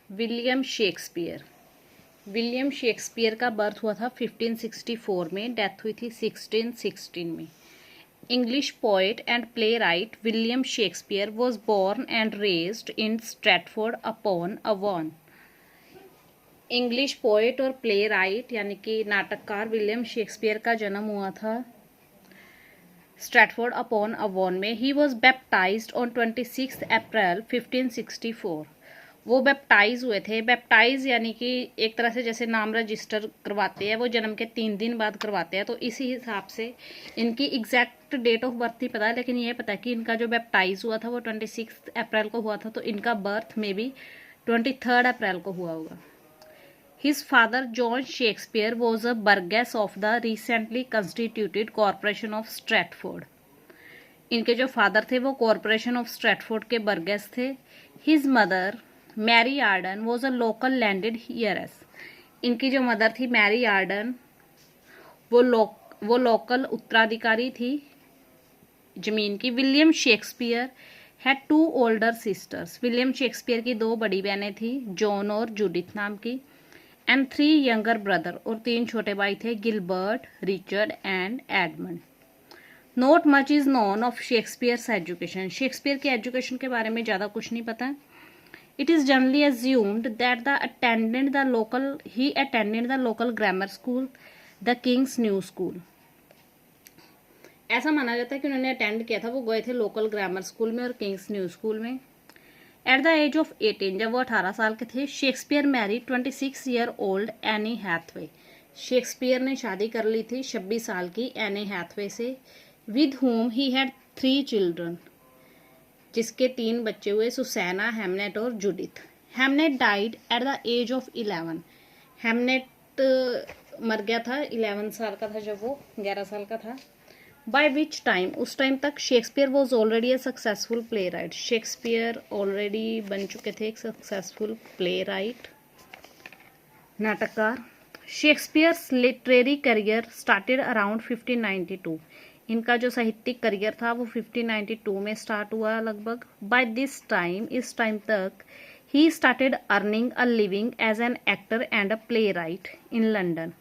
William Shakespeare. William Shakespeare का birth हुआ था 1564 में, डेथ हुई थी 1616 में। English poet and playwright William Shakespeare was born and raised in Stratford upon Avon. English poet और प्ले राइट यानी कि नाटककार विलियम शेक्सपियर का जन्म हुआ था स्ट्रैटफोर्ड अपॉन अवॉन में। ही वॉज बैप्टाइज्ड ऑन 26 अप्रैल 1564। वो बैप्टाइज हुए थे। बैप्टाइज यानी कि एक तरह से जैसे नाम रजिस्टर करवाते हैं, वो जन्म के 3 दिन बाद करवाते हैं, तो इसी हिसाब से इनकी एग्जैक्ट डेट ऑफ बर्थ नहीं पता है, लेकिन ये पता है कि इनका जो बैप्टाइज हुआ था वो 26 अप्रैल को हुआ था, तो इनका बर्थ में भी 23 अप्रैल को हुआ होगा। His father John Shakespeare was a burgess of the recently constituted Corporation of Stratford. इनके जो फादर थे वो कॉरपोरेशन ऑफ स्ट्रैटफोर्ड के बर्गेस थे। His mother Mary Arden was a local landed heiress. इनकी जो मदर थी मैरी आर्डन वो लोकल उत्तराधिकारी थी जमीन की। William Shakespeare had 2 older sisters. William Shakespeare की 2 बड़ी बहनें थी, जॉन और जूडिथ नाम की, एंड 3 यंगर ब्रदर, और 3 छोटे भाई थे, Gilbert, Richard and Edmund. Not much is known of Shakespeare's education. Shakespeare के एजुकेशन के बारे में ज़्यादा कुछ नहीं पता। It is generally assumed that he attended the local grammar school, the King's New School. ऐसा माना जाता है कि उन्होंने अटेंड किया था, वो गए थे लोकल ग्रामर स्कूल में और किंग्स न्यू स्कूल में। एट द एज ऑफ 18, जब वो 18 साल के थे, Shakespeare married 26 year old Anne Hathaway. Shakespeare ने शादी कर ली थी 26 साल की एनी हैथवे से, with whom he had 3 children, जिसके 3 बच्चे हुए, सुसैना, हेमनेट और Judith. Hamnet died at the age of 11। Hamnet मर गया था 11 साल का था, जब वो 11 साल का था। बाय विच टाइम, उस टाइम तक Shakespeare was already A successful play right. Shakespeare already बन चुके थे एक सक्सेसफुल प्ले राइट, नाटककार। Shakespeare's literary career started around 1592। इनका जो साहित्यिक करियर था वो 1592 में स्टार्ट हुआ लगभग। बाय दिस टाइम, इस टाइम तक, he started earning a living as an actor and a playwright in London.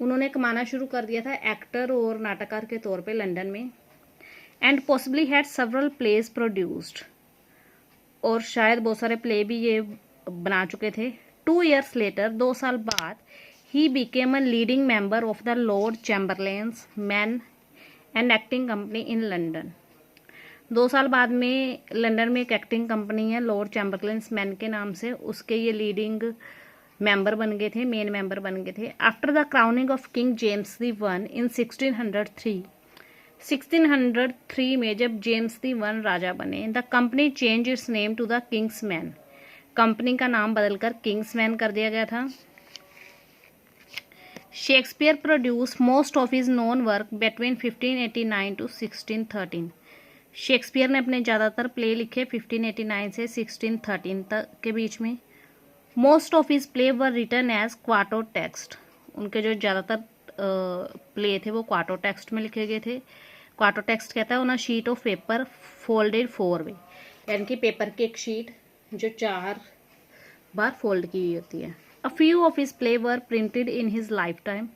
उन्होंने कमाना शुरू कर दिया था एक्टर और नाटककार के तौर पे लंदन में। And possibly had several plays produced, और शायद बहुत सारे प्ले भी ये बना चुके थे। 2 years लेटर, 2 साल बाद, he became a leading member of the Lord Chamberlain's man and acting company in London. 2 साल बाद में लंदन में एक एक्टिंग कंपनी है लॉर्ड चैम्बरलेन्स मैन के नाम से, उसके ये लीडिंग मेंबर बन गए थे, मेन मेंबर बन गए थे। After the crowning of King James the one in 1603 में जब जेम्स द वन राजा बने, the company change its name to the King's man. Company का नाम बदलकर किंग्स मैन कर दिया गया था। Shakespeare produce most of his known work between 1589 to 1613। Shakespeare ने अपने ज़्यादातर प्ले लिखे 1589 से 1613 तक के बीच में। Most of his play were written as quarto text. उनके जो ज़्यादातर प्ले थे वो क्वार्टो टेक्स्ट में लिखे गए थे। क्वार्टो टेक्स्ट कहता है on a sheet of paper folded 4 वे, यानी कि पेपर की एक शीट जो 4 बार फोल्ड की हुई होती है। A few of his play were printed in his lifetime.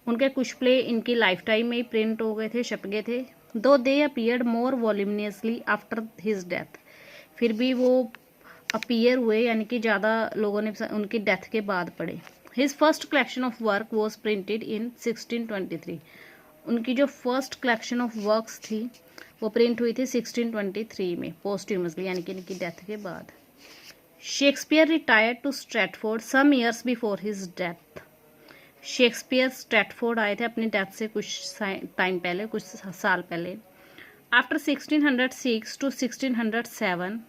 उनके कुछ प्ले इनकी लाइफ टाइम में ही प्रिंट हो गए थे, छप गए थे। Though they appeared more voluminously after his death. फिर भी वो अपीयर हुए, यानी कि ज़्यादा लोगों ने उनकी डेथ के बाद पढ़े। His first collection of work was printed in 1623. उनकी जो फर्स्ट कलेक्शन ऑफ वर्क्स थी वो प्रिंट हुई थी 1623 में, पोस्ट्यूमसली, यानी कि इनकी डेथ के बाद। Shakespeare retired to Stratford some years before his death. Shakespeare Stratford आए थे अपनी डेथ से कुछ टाइम पहले, कुछ साल पहले। आफ्टर 1606 to 1607,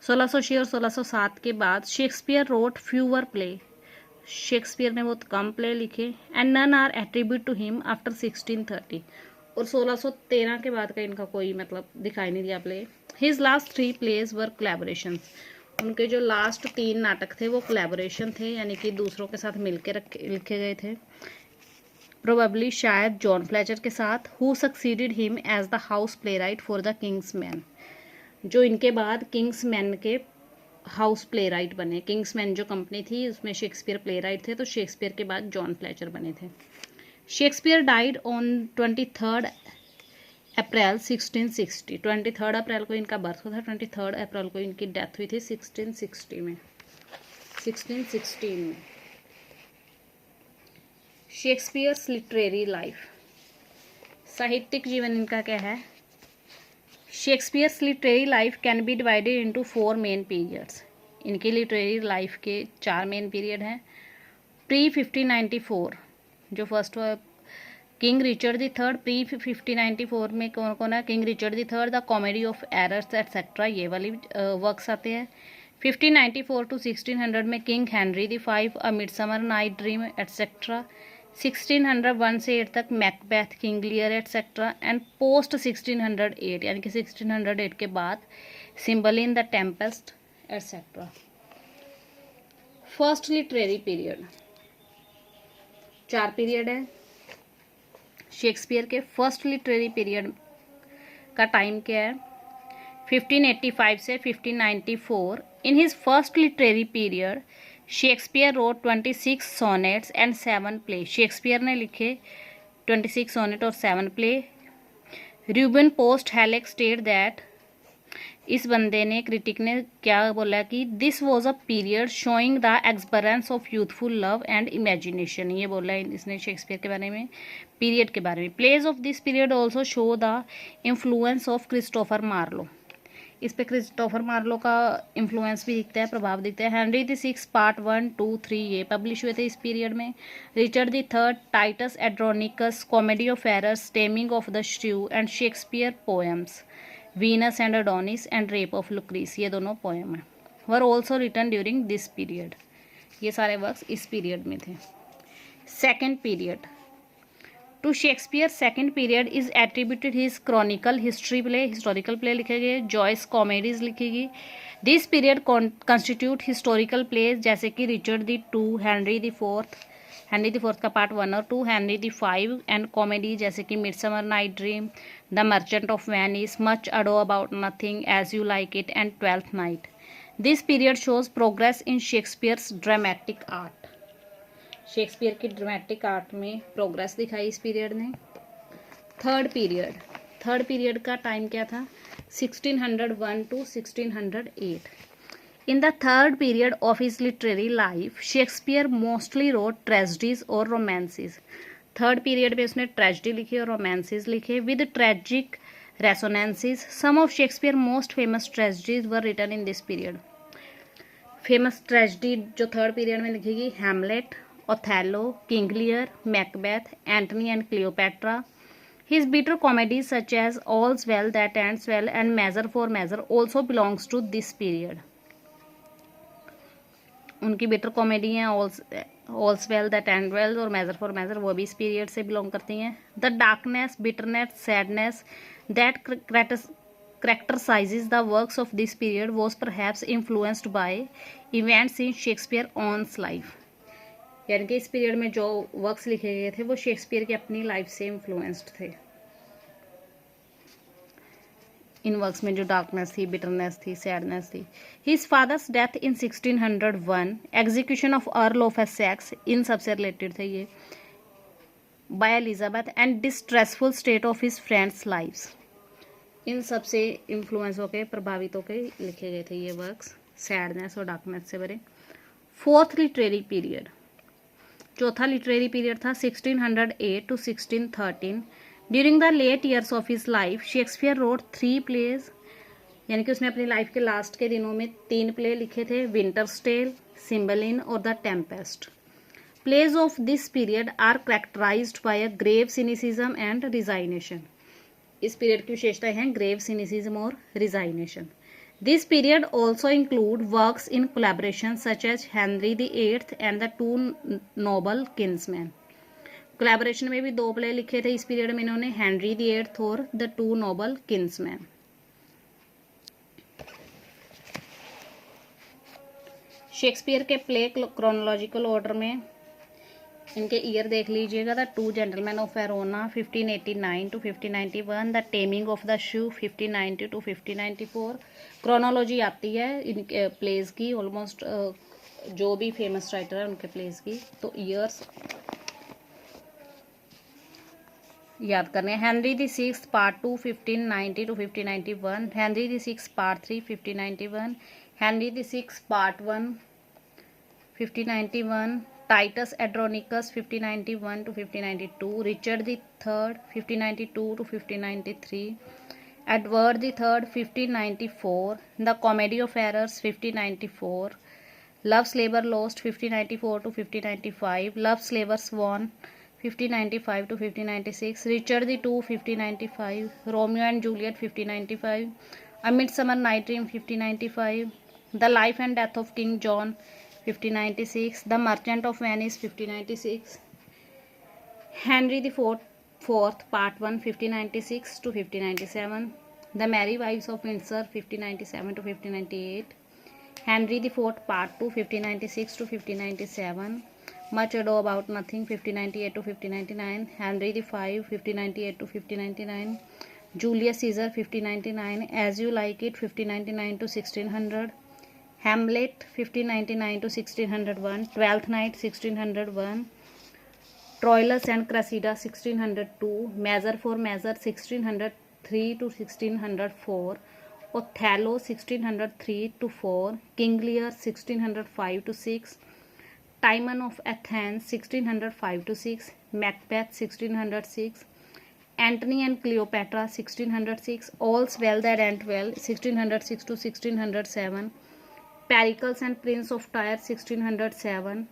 1606 और 1607 के बाद, Shakespeare wrote fewer play. Shakespeare ने बहुत कम प्ले लिखे। And none are attribute to him after 1630, और 1613 के बाद का इनका कोई मतलब दिखाई नहीं दिया प्ले। हिज लास्ट 3 प्लेज वर कोलैबोरेशन। उनके जो लास्ट 3 नाटक थे वो कोलैबोरेशन थे, यानी कि दूसरों के साथ मिलकर लिखे गए थे। प्रोबेबली शायद जॉन फ्लेचर के साथ, who succeeded him as the house playwright for the King's man, जो इनके बाद किंग्स मैन के हाउस प्ले राइट बने। किंग्समैन जो कंपनी थी उसमें शेक्सपियर प्ले राइट थे, तो शेक्सपियर के बाद जॉन फ्लेचर बने थे। शेक्सपियर डाइड ऑन 23 अप्रैल 1660। 23 अप्रैल को इनका बर्थ हुआ था, 23 अप्रैल को इनकी डेथ हुई थी 1660 में। 1616 में। शेक्सपियर्स लिटरेरी लाइफ, साहित्यिक जीवन इनका क्या है। Shakespeare's literary life can be divided into 4 main periods. इनकी लिटरेरी लाइफ के 4 मेन पीरियड हैं। प्री 1594 जो फर्स्ट हुआ king Richard the third. Pre 1594 में कौन कौन है, king Richard the third, the comedy of errors etcetera, ये वाली वर्क्स आते हैं। 1594 to 1600 में king Henry the five, a midsummer night dream etcetera. 1601 से 8 तक Macbeth, King Lear etcetera. And post 1608 यानी कि 1608 के बाद Cymbeline, the Tempest etcetera. First literary period, 4 period है शेक्सपियर के। फर्स्ट लिटरेरी पीरियड का टाइम क्या है, 1585 से 1594। In his first literary period Shakespeare wrote 26 sonnets and 7 play. Shakespeare ने लिखे 26 सोनेट और 7 play. Reuben Post Halleck state that, इस बंदे ने, क्रिटिक ने क्या बोला कि this was a period showing the experience of youthful love and imagination. ये बोला इसने शेक्सपियर के बारे में, पीरियड के बारे में। Plays of this period also show the influence of Christopher Marlowe. इस पे क्रिस्टोफर मार्लो का इन्फ्लुएंस भी दिखता है, प्रभाव दिखता है। हेनरी द सिक्स पार्ट 1, 2, 3 ये पब्लिश हुए थे इस पीरियड में। Richard the third, Titus Andronicus, comedy of errors, taming of the shrew and Shakespeare poems, Venus and Adonis and rape of Lucrece, ये दोनों पोएम हैं, were also written during this period. ये सारे works इस period में थे। Second period, to Shakespeare second period is attributed his chronicle history play, historical play लिखे गए। जॉयस कॉमेडीज लिखी गई। This period constitute historical plays जैसे कि Richard the two, Henry the fourth का पार्ट 1 और 2, Henry the five, and comedy जैसे कि midsummer night dream, the merchant of Venice, much ado about nothing, as you like it and twelfth night. This period shows progress in Shakespeare's dramatic art. Shakespeare की dramatic art में progress दिखाई इस period ने। Third period का time क्या था, 1601 to 1608। In the third period of his literary life Shakespeare mostly wrote tragedies और romances. Third period में उसने ट्रेजेडी लिखी और रोमांसेस लिखे with tragic resonances. Some of Shakespeare most famous tragedies were written in this period. Famous tragedy जो third period में लिखेगी, Hamlet, Othello, King Lear, Macbeth, Antony and Cleopatra. His bitter comedies such as All's Well That Ends Well and Measure for Measure also belongs to this period. उनकी bitter comedy हैं All's Well That Ends Well और Measure for Measure, वो भी इस period से belong करती हैं। The darkness, bitterness, sadness that characterizes the works of this period was perhaps influenced by events in Shakespeare's own life. यानी कि इस पीरियड में जो वर्क्स लिखे गए थे वो शेक्सपियर की अपनी लाइफ से इन्फ्लुएंस्ड थे। इन वर्क्स में जो डार्कनेस थी, बिटरनेस थी, सैडनेस थी। His father's death in 1601, execution of Earl of Essex, इन सबसे रिलेटेड थे ये, by Elizabeth, and distressful state of his friends lives, इन सबसे इन्फ्लुएंस होके, प्रभावित होके लिखे गए थे ये वर्क्स, सैडनेस और डार्कनेस से भरे। फोर्थ लिटरेरी पीरियड, चौथा लिटरेरी पीरियड था 1608 to 1613। During the late years of his life Shakespeare wrote 3 plays, यानी कि उसने अपनी लाइफ के लास्ट के दिनों में 3 प्ले लिखे थे, विंटर्स टेल, सिम्बलिन और the Tempest. Plays of this period are characterised by a grave cynicism and resignation. इस पीरियड की विशेषताएं हैं ग्रेव सिनिसिज्म और resignation. This period also include works in collaboration such as Henry VIII and the Two Noble Kinsmen. Collaboration में भी 2 play लिखे थे इस पीरियड में इन्होंने, हेनरी VIII और the two noble kinsmen. Shakespeare के प्ले क्रोनोलॉजिकल ऑर्डर में इनके ईयर देख लीजिएगा। The two gentleman of Verona 1589 to 1591, the taming of the shrew 1590 to 1594। Chronology आती है इनके प्लेस की, ऑलमोस्ट जो भी फेमस राइटर है उनके प्लेस की। तो ईयर्स याद करने हैं। Henry the sixth part 2 1590 to 1591, Henry the sixth part 3 1591, Henry the sixth part 1 1591, Titus Andronicus 1591 to 1592, Richard the third 1592 to 1593, Edward the third 1594, the comedy of errors 1594, love's labour lost 1594 to 1595, love's labour won 1595 to 1596, Richard the Two 1595, Romeo and Juliet 1595, A Midsummer Night Dream 1595, The Life and Death of King John 1596, The Merchant of Venice 1596, Henry the Fourth Part 1 1596 to 1597, The Merry Wives of Windsor 1597 to 1598, Henry the Fourth Part 2 1596 to 1597, Much Ado About Nothing 1598 to 1599, Henry the Five 1598 to 1599, Julius Caesar 1599, As You Like It 1599 to 1600, Hamlet 1599 to 1601, Twelfth Night 1601, Troilus and Cressida 1602, Measure for Measure 1603 to 1604, Othello 1603 to 4, King Lear 1605 to 6, Timon of Athens 1605 to 6, Macbeth 1606, Antony and Cleopatra 1606, All's Well That Ends Well 1606 to 1607, Pericles and Prince of Tyre 1607,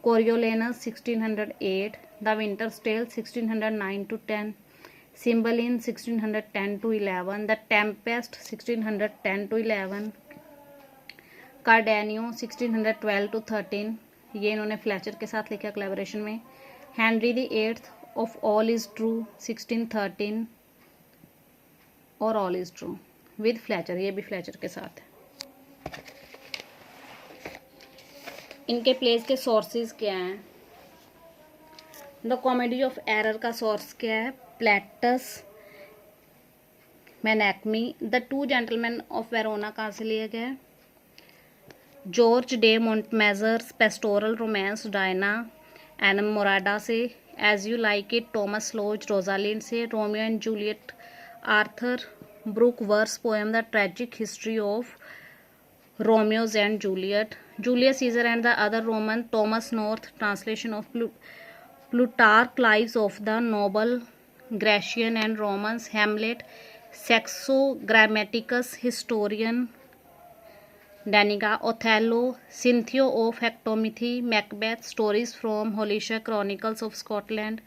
Coriolanus 1608, The Winter's Tale 1609 to 10, Cymbeline 1610 to 11, The Tempest 1610 to 11, Cardenio 1612 to 13, ये इन्होंने Fletcher के साथ लिखा collaboration में। Henry the eighth of all is true 1613 और all is true with Fletcher, ये भी Fletcher के साथ है। इनके प्लेस के सोर्सेज क्या हैं? द कॉमेडी ऑफ एरर का सोर्स क्या है? Plautus Menaechmi. The two gentleman of Verona कहाँ से लिया गया है? George de Montemayor's pastoral romance Diana Enamorada से। As you like it Thomas Lodge Rosalind से। Romeo and Juliet Arthur Brooke verse poem the tragic history of Romeo's and Juliet. Julius Caesar and the other Roman Thomas North translation of Plutarch lives of the noble Grecian and Romans. Hamlet Saxo Grammaticus Historiae Danicae. Othello Cinthio of Hecatommithi. Macbeth stories from Holinshed chronicles of Scotland.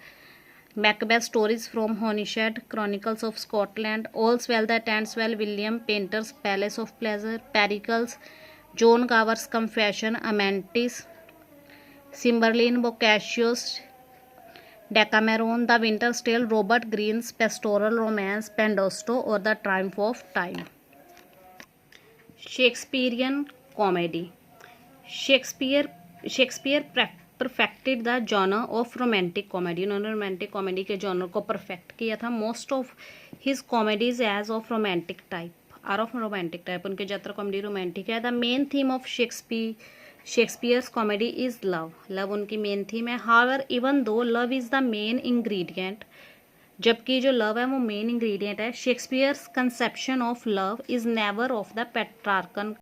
Macbeth stories from Holinshed chronicles of Scotland. All's well that ends well William Painter's Palace of Pleasure. Pericles John Gower's Confessio Amantis. Cymbeline Boccaccio's Decameron. The winter's tale Robert Greene's pastoral romance Pandosto और the triumph of time. Shakespearean comedy. Shakespeare perfected the genre of romantic comedy. उन्होंने romantic comedy के genre को perfect किया था। Most of his comedies as of romantic type are of romantic type. उनके ज़्यादातर comedy romantic है। The main theme of Shakespeare's comedy is love. Love उनकी main theme है। However even though love is the main ingredient, जबकि जो love है वो main ingredient है, Shakespeare's conception of love is never of the Petrarchan